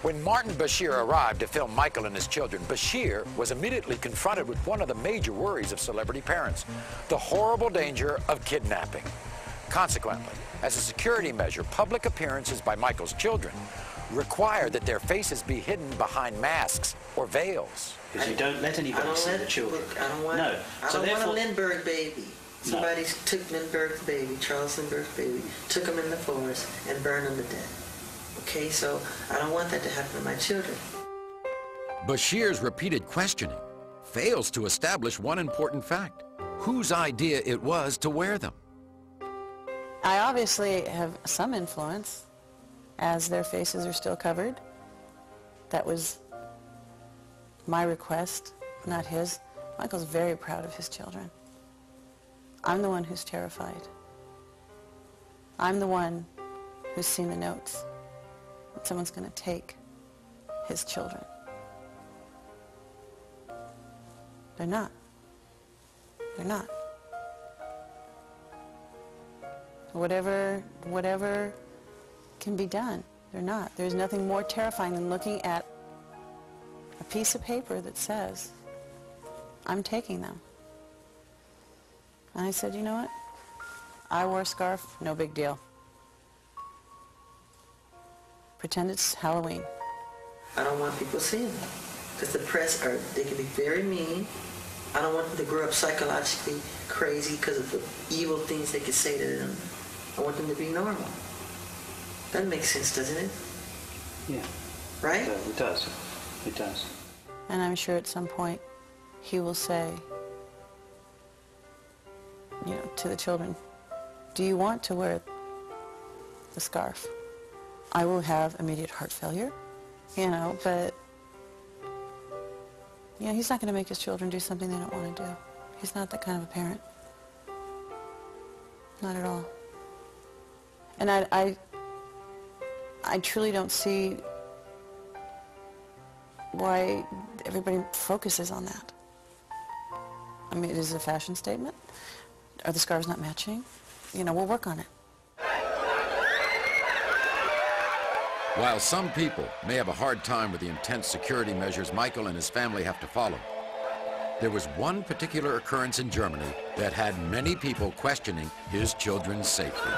When Martin Bashir arrived to film Michael and his children, Bashir was immediately confronted with one of the major worries of celebrity parents, the horrible danger of kidnapping. Consequently, as a security measure, public appearances by Michael's children required that their faces be hidden behind masks or veils. Because you don't let anybody see the children. I don't want a Lindbergh baby. Somebody took Lindbergh's baby, Charles Lindbergh's baby, took him in the forest and burned him to death. Okay, so I don't want that to happen to my children. Bashir's repeated questioning fails to establish one important fact: whose idea it was to wear them. I obviously have some influence, as their faces are still covered. That was my request, not his. Michael's very proud of his children. I'm the one who's terrified. I'm the one who's seen the notes that someone's going to take his children. They're not. They're not. Whatever can be done, they're not. There's nothing more terrifying than looking at a piece of paper that says, I'm taking them. And I said, you know what? I wore a scarf, no big deal. Pretend it's Halloween. I don't want people seeing them, because the press they can be very mean. I don't want them to grow up psychologically crazy because of the evil things they could say to them. I want them to be normal. That makes sense, doesn't it? Yeah. Right? It does. It does. And I'm sure at some point he will say, you know, to the children, do you want to wear the scarf? I will have immediate heart failure, you know, but, you know, he's not going to make his children do something they don't want to do. He's not that kind of a parent. Not at all. And I truly don't see why everybody focuses on that. I mean, it is a fashion statement. Are the scarves not matching? You know, we'll work on it. While some people may have a hard time with the intense security measures Michael and his family have to follow, there was one particular occurrence in Germany that had many people questioning his children's safety.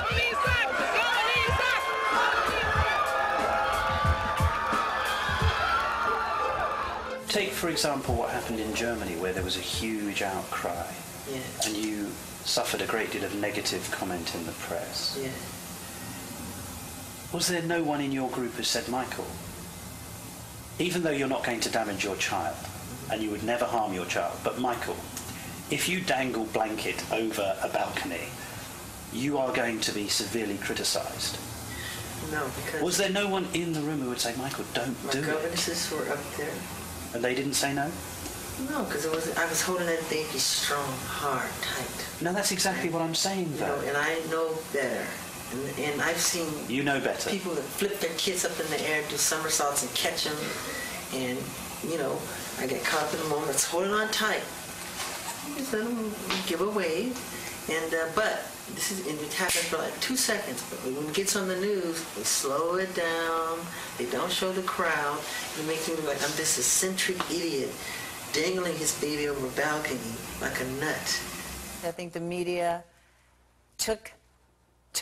Take, for example, what happened in Germany, where there was a huge outcry, and you suffered a great deal of negative comment in the press. Yeah. Was there no one in your group who said, Michael, even though you're not going to damage your child, and you would never harm your child, but Michael, if you dangle blanket over a balcony, you are going to be severely criticised? No, because... Was there no one in the room who would say, Michael, don't do it? My governesses were up there. And they didn't say no? No, because I was holding that baby strong, hard, tight. No, that's exactly what I'm saying, though. You know, and I know better. And I've seen... You know better. People that flip their kids up in the air, do somersaults and catch them. And, you know, I get caught up in the moment. It's holding on tight. Just let them give a wave. And, but, it happens for like 2 seconds. But when it gets on the news, they slow it down. They don't show the crowd. It makes me look like I'm this eccentric idiot dangling his baby over a balcony like a nut. I think the media took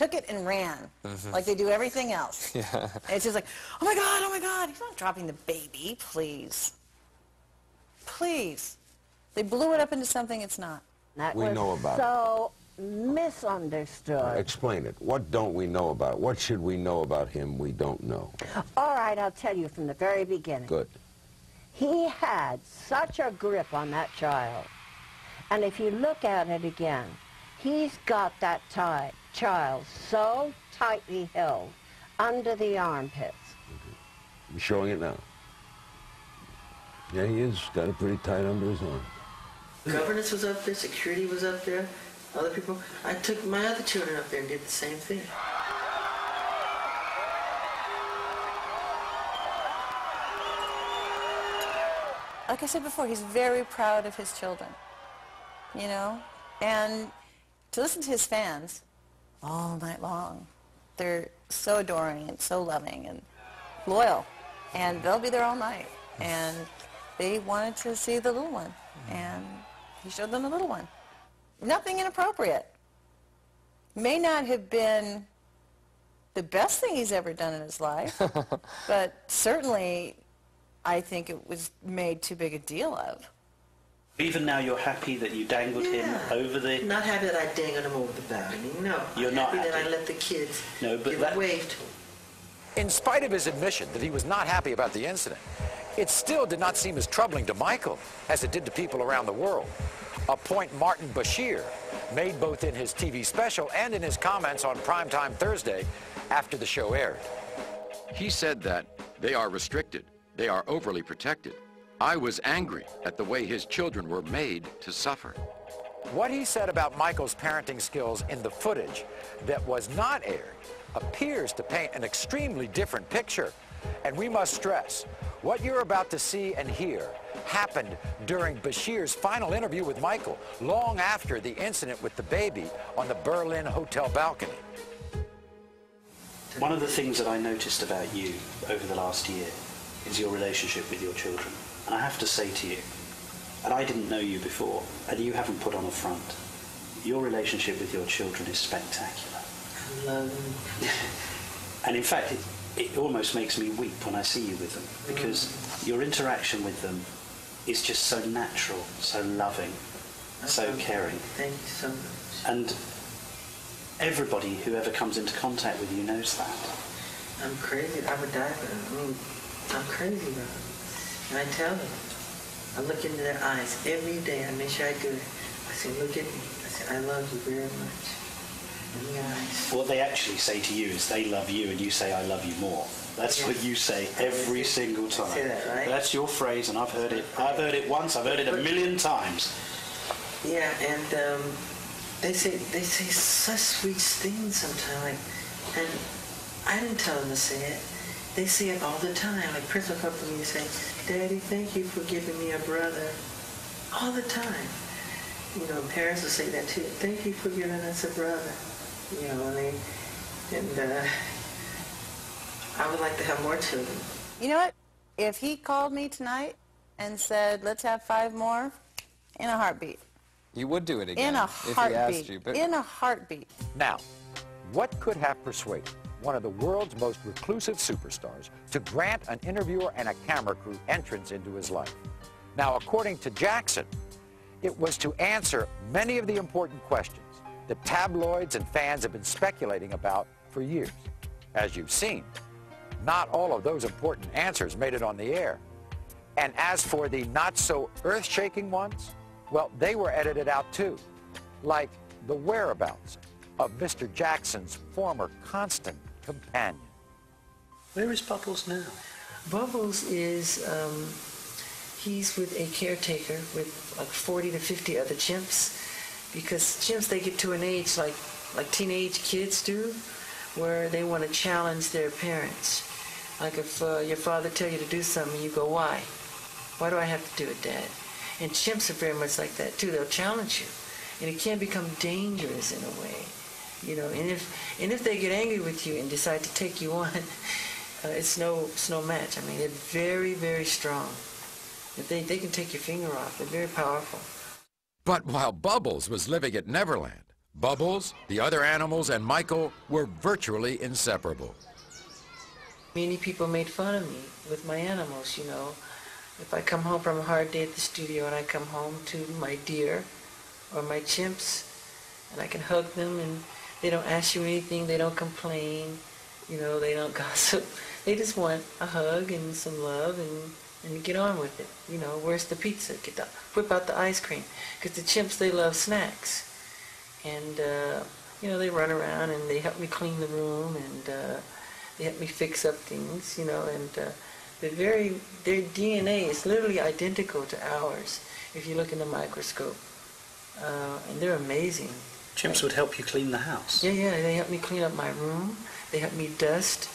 it and ran, like they do everything else. Yeah. And it's just like, oh my God, he's not dropping the baby, please. Please. They blew it up into something it's not. That we know about so misunderstood. Explain it. What don't we know about it? What should we know about him we don't know? All right, I'll tell you from the very beginning. Good. He had such a grip on that child. And if you look at it again, he's got that child so tightly held under the armpits. You're showing it now. Yeah, he is. Got it pretty tight under his arm. Governance was up there, security was up there, other people. I took my other children up there and did the same thing. Like I said before, he's very proud of his children, you know? And to listen to his fans all night long, they're so adoring and so loving and loyal. and they'll be there all night. And they wanted to see the little one, and he showed them the little one. Nothing inappropriate. May not have been the best thing he's ever done in his life, but certainly I think it was made too big a deal of. Even now you're happy that you dangled him over the... Not happy that I dangled him over the balcony, no. You're not happy that I let the kids but get waved. In spite of his admission that he was not happy about the incident, it still did not seem as troubling to Michael as it did to people around the world. A point Martin Bashir made both in his TV special and in his comments on Primetime Thursday after the show aired. He said that they are restricted, they are overly protected. I was angry at the way his children were made to suffer. What he said about Michael's parenting skills in the footage that was not aired appears to paint an extremely different picture. And we must stress, what you're about to see and hear happened during Bashir's final interview with Michael, long after the incident with the baby on the Berlin hotel balcony. One of the things that I noticed about you over the last year is your relationship with your children. And I have to say to you, and I didn't know you before, and you haven't put on a front, your relationship with your children is spectacular. I love them. And in fact, it almost makes me weep when I see you with them, because your interaction with them is just so natural, so loving, so caring. Thank you so much. And everybody who ever comes into contact with you knows that. I'm crazy. I would die for them. I mean, I'm crazy about them. And I tell them, I look into their eyes every day. I make sure I do it. I say, look at me. I say, I love you very much. In the eyes. What they actually say to you is they love you and you say, I love you more. That's what you say every single time. I say that, right? That's your phrase, and I've heard it. I've heard it once, I've heard it a million times. Yeah, and they say such sweet things sometimes. And I didn't tell them to say it. They say it all the time. Like Prince will come to me and say, Daddy, thank you for giving me a brother. All the time. You know, parents will say that too. Thank you for giving us a brother. You know, and I would like to have more children. You know what? If he called me tonight and said, let's have 5 more, in a heartbeat. You would do it again In a if he heartbeat. asked you. But In a heartbeat. Now, what could have persuaded one of the world's most reclusive superstars to grant an interviewer and a camera crew entrance into his life? Now, according to Jackson, it was to answer many of the important questions that tabloids and fans have been speculating about for years. As you've seen, not all of those important answers made it on the air. And as for the not-so-earth-shaking ones, well, they were edited out too, like the whereabouts of Mr. Jackson's former constant companion. Where is Bubbles now? Bubbles is, he's with a caretaker with like 40 to 50 other chimps, because chimps, they get to an age like teenage kids do, where they want to challenge their parents. Like if your father tells you to do something, you go, why? Why do I have to do it, Dad? And chimps are very much like that too. They'll challenge you, and it can become dangerous in a way, you know. And if they get angry with you and decide to take you on, it's no match. I mean, they're very, very strong. If they can take your finger off, they're very powerful. But while Bubbles was living at Neverland, Bubbles, the other animals, and Michael were virtually inseparable. Many people made fun of me with my animals, you know. If I come home from a hard day at the studio and I come home to my deer or my chimps, and I can hug them and they don't ask you anything, they don't complain, you know, they don't gossip. They just want a hug and some love and get on with it. You know, where's the pizza? Whip out the ice cream. Because the chimps, they love snacks. And, you know, they run around and they help me clean the room and they help me fix up things, you know, and their DNA is literally identical to ours if you look in the microscope. And they're amazing. Chimps would help you clean the house. Yeah, they help me clean up my room. They help me dust.